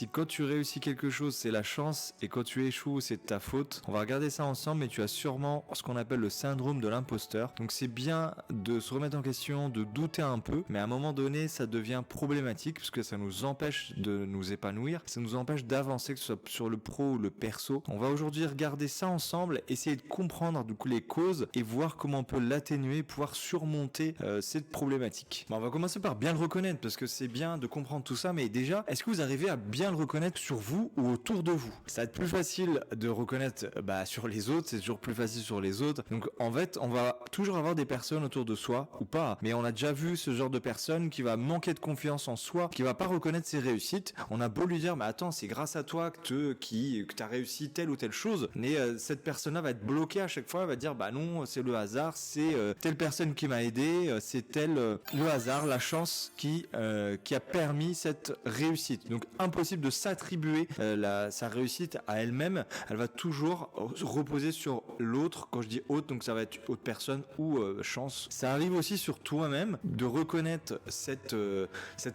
si quand tu réussis quelque chose, c'est la chance, et quand tu échoues, c'est de ta faute. On va regarder ça ensemble, et tu as sûrement ce qu'on appelle le syndrome de l'imposteur. Donc c'est bien de se remettre en question, de douter un peu, mais à un moment donné, ça devient problématique, parce que ça nous empêche de nous épanouir, ça nous empêche d'avancer, que ce soit sur le pro ou le perso. On va aujourd'hui regarder ça ensemble, essayer de comprendre du coup les causes, et voir comment on peut l'atténuer, pouvoir surmonter cette problématique. Bon, on va commencer par bien le reconnaître, parce que c'est bien de comprendre tout ça, mais déjà, est-ce que vous arrivez à bien le reconnaître sur vous ou autour de vous? Ça va être plus facile de reconnaître sur les autres, c'est toujours plus facile sur les autres. Donc en fait, on va toujours avoir des personnes autour de soi, ou pas, mais on a déjà vu ce genre de personne qui va manquer de confiance en soi, qui va pas reconnaître ses réussites. On a beau lui dire, mais attends, c'est grâce à toi que t'as réussi telle ou telle chose, mais cette personne-là va être bloquée à chaque fois, elle va dire, bah non, c'est le hasard, c'est telle personne qui m'a aidé, c'est le hasard, la chance qui a permis cette réussite. Donc impossible de s'attribuer sa réussite à elle-même, elle va toujours reposer sur l'autre. Quand je dis autre, donc ça va être autre personne ou chance. Ça arrive aussi sur toi-même de reconnaître cette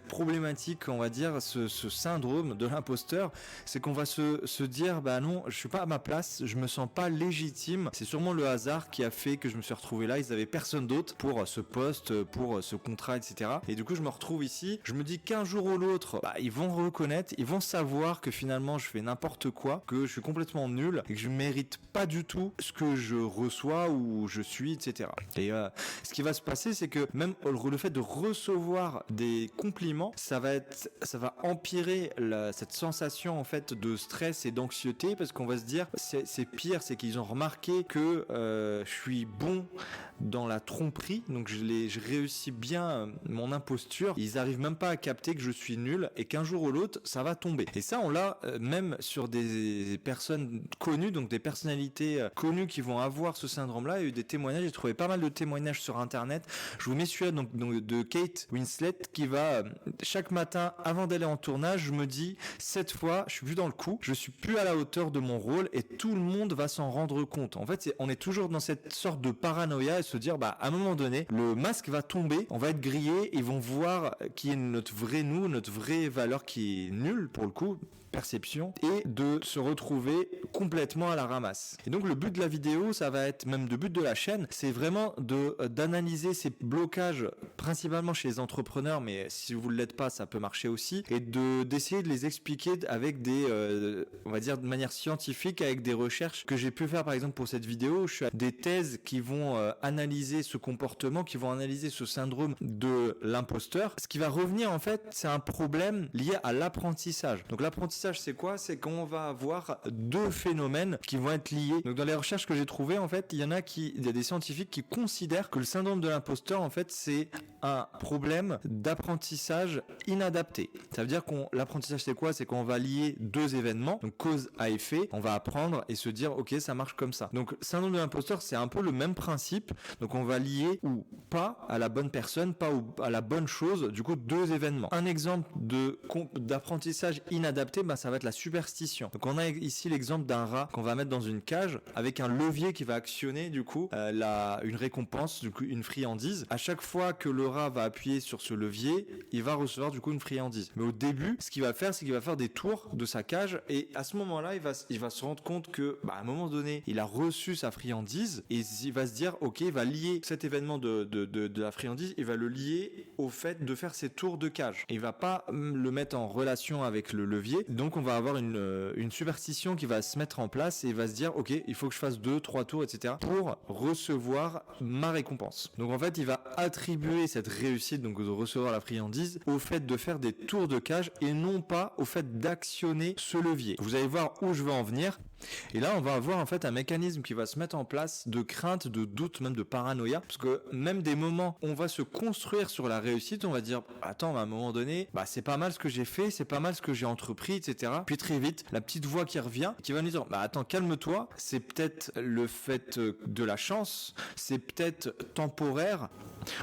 problématique, on va dire, ce syndrome de l'imposteur, c'est qu'on va se dire, bah non, je suis pas à ma place, je me sens pas légitime, c'est sûrement le hasard qui a fait que je me suis retrouvé là, ils avaient personne d'autre pour ce poste, pour ce contrat, etc. Et du coup, je me retrouve ici, je me dis qu'un jour ou l'autre, ils vont reconnaître, ils vont savoir que finalement, je fais n'importe quoi, que je suis complètement nul, et que je mérite pas du tout ce que je reçois ou je suis, etc. Et ce qui va se passer, c'est que même le fait de recevoir des compliments, ça va empirer cette sensation en fait de stress et d'anxiété, parce qu'on va se dire c'est pire, c'est qu'ils ont remarqué que je suis bon dans la tromperie, donc je réussis bien mon imposture, ils arrivent même pas à capter que je suis nul et qu'un jour ou l'autre ça va tomber. Et ça on l'a même sur des personnes connues, donc des personnalités connues qui vont avoir ce syndrome-là. Il y a eu des témoignages, j'ai trouvé pas mal de témoignages sur internet. Je vous mets celui-là donc de Kate Winslet qui va chaque matin avant d'aller en tournage, je me dis cette fois je suis plus dans le coup, je suis plus à la hauteur de mon rôle et tout le monde va s'en rendre compte. En fait, on est toujours dans cette sorte de paranoïa et se dire à un moment donné, le masque va tomber, on va être grillé, ils vont voir qui est notre vrai nous, notre vraie valeur qui est nulle pour le coup, perception, et de se retrouver complètement à la ramasse. Et donc le but de la vidéo, ça va être même le but de la chaîne, c'est vraiment d'analyser ces blocages principalement chez les entrepreneurs, mais si vous ne l'êtes pas, ça peut marcher aussi, et d'essayer de les expliquer avec on va dire de manière scientifique, avec des recherches que j'ai pu faire par exemple pour cette vidéo. Je suis à des thèses qui vont analyser ce comportement, qui vont analyser ce syndrome de l'imposteur. Ce qui va revenir en fait, c'est un problème lié à l'apprentissage. Donc l'apprentissage, c'est quoi? C'est qu'on va avoir deux phénomènes qui vont être liés. Donc dans les recherches que j'ai trouvées, en fait, il y a des scientifiques qui considèrent que le syndrome de l'imposteur, en fait, c'est un problème d'apprentissage inadapté. Ça veut dire l'apprentissage, c'est quoi? C'est qu'on va lier deux événements, donc cause à effet, on va apprendre et se dire, ok, ça marche comme ça. Donc syndrome de l'imposteur, c'est un peu le même principe. Donc on va lier ou pas à la bonne personne, pas à la bonne chose, du coup deux événements. Un exemple d'apprentissage inadapté, ça va être la superstition. Donc on a ici l'exemple d'un rat qu'on va mettre dans une cage avec un levier qui va actionner du coup une récompense, du coup une friandise. À chaque fois que le rat va appuyer sur ce levier, il va recevoir du coup une friandise. Mais au début, ce qu'il va faire, c'est qu'il va faire des tours de sa cage et à ce moment-là, il va se rendre compte que à un moment donné, il a reçu sa friandise et il va se dire ok, il va lier cet événement de la friandise, il va le lier au fait de faire ses tours de cage. Et il va pas le mettre en relation avec le levier. Donc on va avoir une superstition qui va se mettre en place et il va se dire ok, il faut que je fasse 2-3 tours, etc. pour recevoir ma récompense. Donc en fait, il va attribuer cette réussite, donc de recevoir la friandise, au fait de faire des tours de cage et non pas au fait d'actionner ce levier. Vous allez voir où je veux en venir. Et là, on va avoir en fait un mécanisme qui va se mettre en place de crainte, de doute, même de paranoïa, parce que même des moments où on va se construire sur la réussite, on va dire attends, à un moment donné, c'est pas mal ce que j'ai fait, c'est pas mal ce que j'ai entrepris, etc. Puis très vite, la petite voix qui revient, qui va nous dire attends, calme-toi, c'est peut-être le fait de la chance, c'est peut-être temporaire.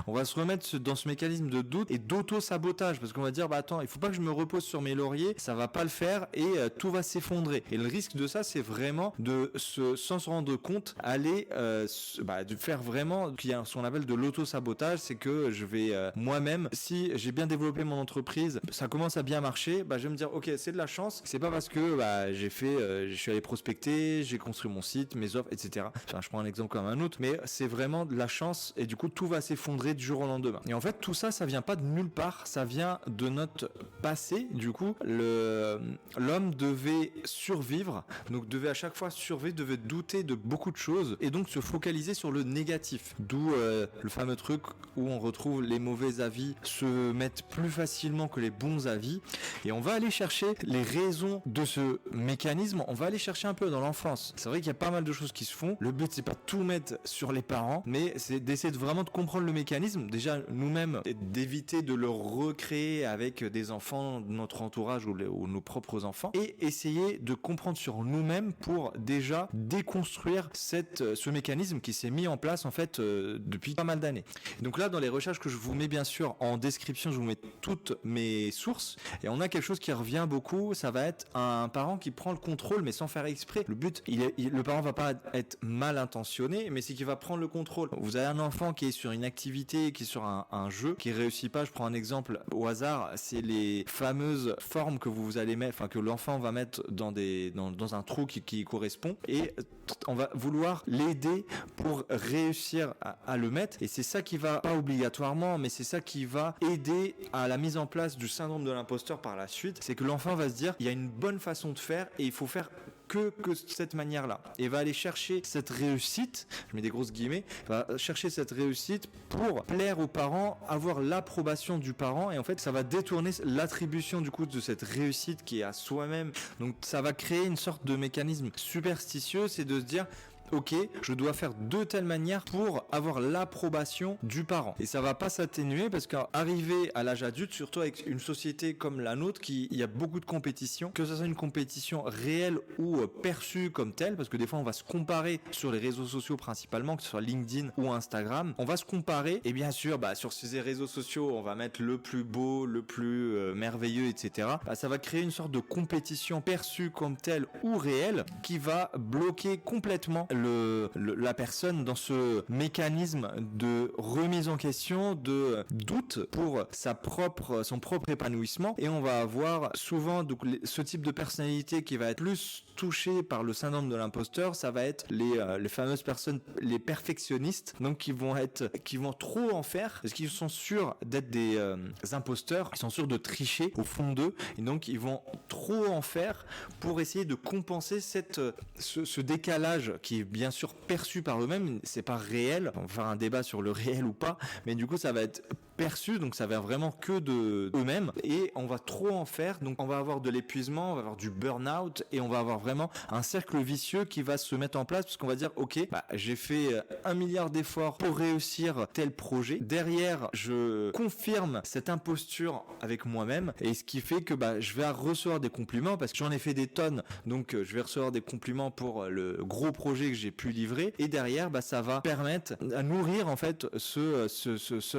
On va se remettre dans ce mécanisme de doute et d'auto-sabotage, parce qu'on va dire attends, il faut pas que je me repose sur mes lauriers, ça va pas le faire et tout va s'effondrer. Et le risque de ça, c'est vraiment de sans se rendre compte, aller de faire vraiment qu'il y a ce qu'on appelle de l'auto-sabotage. C'est que je vais moi-même, si j'ai bien développé mon entreprise, ça commence à bien marcher, je vais me dire ok, c'est de la chance, c'est pas parce que je suis allé prospecter, j'ai construit mon site, mes offres, etc. Enfin, je prends un exemple comme un autre, mais c'est vraiment de la chance et du coup tout va s'effondrer du jour au lendemain. Et en fait tout ça, ça vient pas de nulle part, ça vient de notre passé. Du coup l'homme devait survivre, donc devait à chaque fois survivre, devait douter de beaucoup de choses et donc se focaliser sur le négatif, d'où le fameux truc où on retrouve les mauvais avis se mettent plus facilement que les bons avis. Et on va aller chercher les raisons de ce mécanisme, on va aller chercher un peu dans l'enfance. C'est vrai qu'il y a pas mal de choses qui se font, le but c'est pas tout mettre sur les parents, mais c'est d'essayer vraiment de comprendre le mécanisme, déjà nous-mêmes, et d'éviter de le recréer avec des enfants de notre entourage ou nos propres enfants, et essayer de comprendre sur nous-mêmes pour déjà déconstruire ce mécanisme qui s'est mis en place en fait depuis pas mal d'années. Donc là, dans les recherches que je vous mets bien sûr en description, je vous mets toutes mes sources, et on a quelque chose qui revient beaucoup, ça va être un parent qui prend le contrôle mais sans faire exprès. Le but, le parent va pas être mal intentionné, mais c'est qu'il va prendre le contrôle. Vous avez un enfant qui est sur une activité, qui est sur un jeu, qui réussit pas, je prends un exemple au hasard, c'est les fameuses formes que vous allez mettre, enfin que l'enfant va mettre dans un trou qui correspond, et on va vouloir l'aider pour réussir à le mettre, et c'est ça qui va, pas obligatoirement, mais c'est ça qui va aider à la mise en place du syndrome de l'imposteur par la suite. C'est que l'enfant va se dire il y a une bonne façon de faire et il faut faire que cette manière-là, et va aller chercher cette réussite, je mets des grosses guillemets, va chercher cette réussite pour plaire aux parents, avoir l'approbation du parent, et en fait ça va détourner l'attribution du coup de cette réussite qui est à soi-même. Donc ça va créer une sorte de mécanisme superstitieux, c'est de se dire ok, je dois faire de telle manière pour avoir l'approbation du parent. Et ça va pas s'atténuer parce qu'arriver à l'âge adulte, surtout avec une société comme la nôtre, il y a beaucoup de compétition, que ce soit une compétition réelle ou perçue comme telle, parce que des fois on va se comparer sur les réseaux sociaux principalement, que ce soit LinkedIn ou Instagram, on va se comparer, et bien sûr, sur ces réseaux sociaux, on va mettre le plus beau, le plus merveilleux, etc. Ça va créer une sorte de compétition perçue comme telle ou réelle qui va bloquer complètement la personne dans ce mécanisme de remise en question, de doute pour son propre épanouissement, et on va avoir souvent donc ce type de personnalité qui va être plus touchée par le syndrome de l'imposteur. Ça va être les fameuses personnes, les perfectionnistes, donc qui vont trop en faire parce qu'ils sont sûrs d'être des imposteurs, ils sont sûrs de tricher au fond d'eux, et donc ils vont trop en faire pour essayer de compenser ce décalage qui est bien sûr perçu par eux-mêmes. C'est pas réel, on va faire un débat sur le réel ou pas, mais du coup ça va être perçu, donc ça vient vraiment que de eux-mêmes, et on va trop en faire, donc on va avoir de l'épuisement, on va avoir du burn-out, et on va avoir vraiment un cercle vicieux qui va se mettre en place, parce qu'on va dire ok, j'ai fait 1 milliard d'efforts pour réussir tel projet, derrière je confirme cette imposture avec moi-même, et ce qui fait que je vais recevoir des compliments parce que j'en ai fait des tonnes, donc je vais recevoir des compliments pour le gros projet que j'ai pu livrer, et derrière ça va permettre à nourrir en fait ce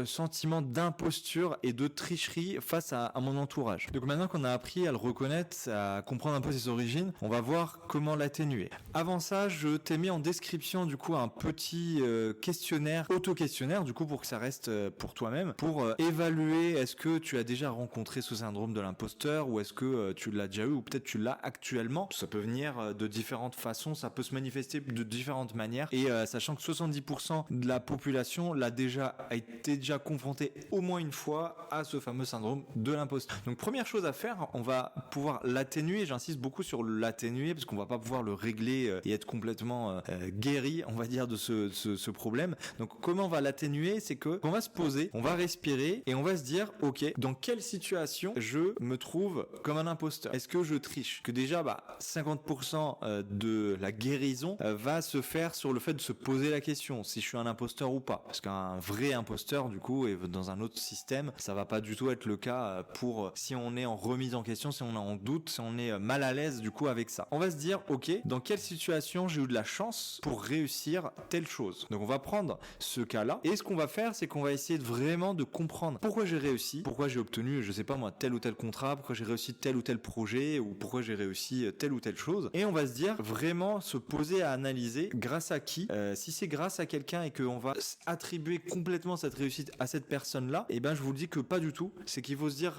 sentiment d'imposture et de tricherie face à mon entourage. Donc maintenant qu'on a appris à le reconnaître, à comprendre un peu ses origines, on va voir comment l'atténuer. Avant ça, je t'ai mis en description du coup un petit questionnaire, auto-questionnaire du coup, pour que ça reste pour toi-même, pour évaluer est-ce que tu as déjà rencontré ce syndrome de l'imposteur, ou est-ce que tu l'as déjà eu, ou peut-être tu l'as actuellement. Ça peut venir de différentes façons, ça peut se manifester de différentes manières, et sachant que 70% de la population a été déjà confrontée au moins une fois à ce fameux syndrome de l'imposteur. Donc première chose à faire, on va pouvoir l'atténuer, j'insiste beaucoup sur l'atténuer parce qu'on va pas pouvoir le régler et être complètement guéri, on va dire, de ce problème. Donc comment on va l'atténuer, c'est que on va se poser, on va respirer et on va se dire ok, dans quelle situation je me trouve comme un imposteur? Est-ce que je triche? Que déjà 50% de la guérison va se faire sur le fait de se poser la question si je suis un imposteur ou pas, parce qu'un vrai imposteur du coup est dans dans un autre système. Ça va pas du tout être le cas pour si on est en remise en question, si on est en doute, si on est mal à l'aise du coup avec ça. On va se dire, ok, dans quelle situation j'ai eu de la chance pour réussir telle chose. Donc on va prendre ce cas-là et ce qu'on va faire, c'est qu'on va essayer vraiment de comprendre pourquoi j'ai réussi, pourquoi j'ai obtenu, je sais pas moi, tel ou tel contrat, pourquoi j'ai réussi tel ou tel projet ou pourquoi j'ai réussi telle ou telle chose. Et on va se dire vraiment se poser à analyser grâce à qui. Si c'est grâce à quelqu'un et qu'on va attribuer complètement cette réussite à cette personne-là, et ben je vous le dis que pas du tout. C'est qu'il faut se dire,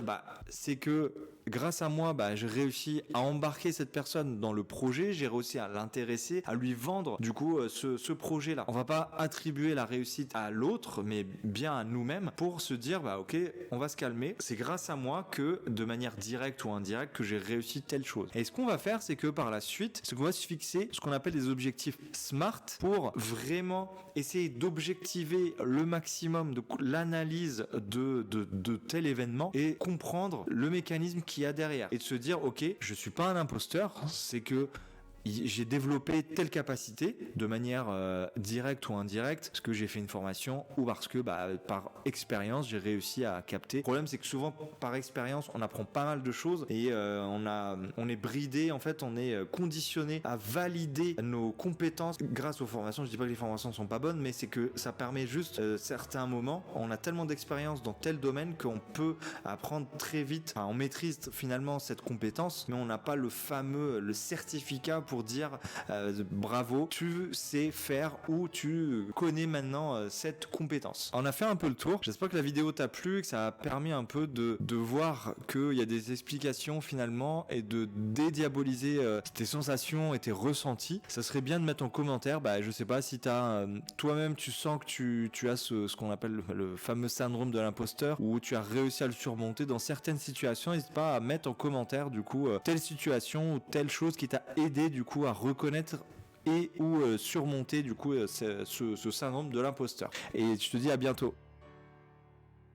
c'est que grâce à moi, j'ai réussi à embarquer cette personne dans le projet, j'ai réussi à l'intéresser, à lui vendre du coup ce projet-là. On va pas attribuer la réussite à l'autre, mais bien à nous-mêmes pour se dire, ok, on va se calmer. C'est grâce à moi que, de manière directe ou indirecte, que j'ai réussi telle chose. Et ce qu'on va faire, c'est que par la suite, c'est qu'on va se fixer ce qu'on appelle des objectifs SMART pour vraiment essayer d'objectiver le maximum de l'analyse de tel événement et comprendre le mécanisme qu'il y a derrière. Et de se dire, ok, je suis pas un imposteur, c'est que j'ai développé telle capacité de manière directe ou indirecte parce que j'ai fait une formation ou parce que par expérience j'ai réussi à capter. Le problème c'est que souvent par expérience on apprend pas mal de choses et on est bridé, en fait on est conditionné à valider nos compétences grâce aux formations. Je dis pas que les formations sont pas bonnes, mais c'est que ça permet juste certains moments, on a tellement d'expérience dans tel domaine qu'on peut apprendre très vite, on maîtrise finalement cette compétence mais on n'a pas le certificat pour dire bravo, tu sais faire ou tu connais maintenant cette compétence. On a fait un peu le tour, j'espère que la vidéo t'a plu, que ça a permis un peu de voir qu'il y a des explications finalement et de dédiaboliser tes sensations et tes ressentis. Ça serait bien de mettre en commentaire, je sais pas si toi-même tu sens que tu as ce qu'on appelle le fameux syndrome de l'imposteur ou tu as réussi à le surmonter dans certaines situations. N'hésite pas à mettre en commentaire du coup telle situation ou telle chose qui t'a aidé du coup à reconnaître et ou surmonter du coup ce syndrome de l'imposteur. Et je te dis à bientôt.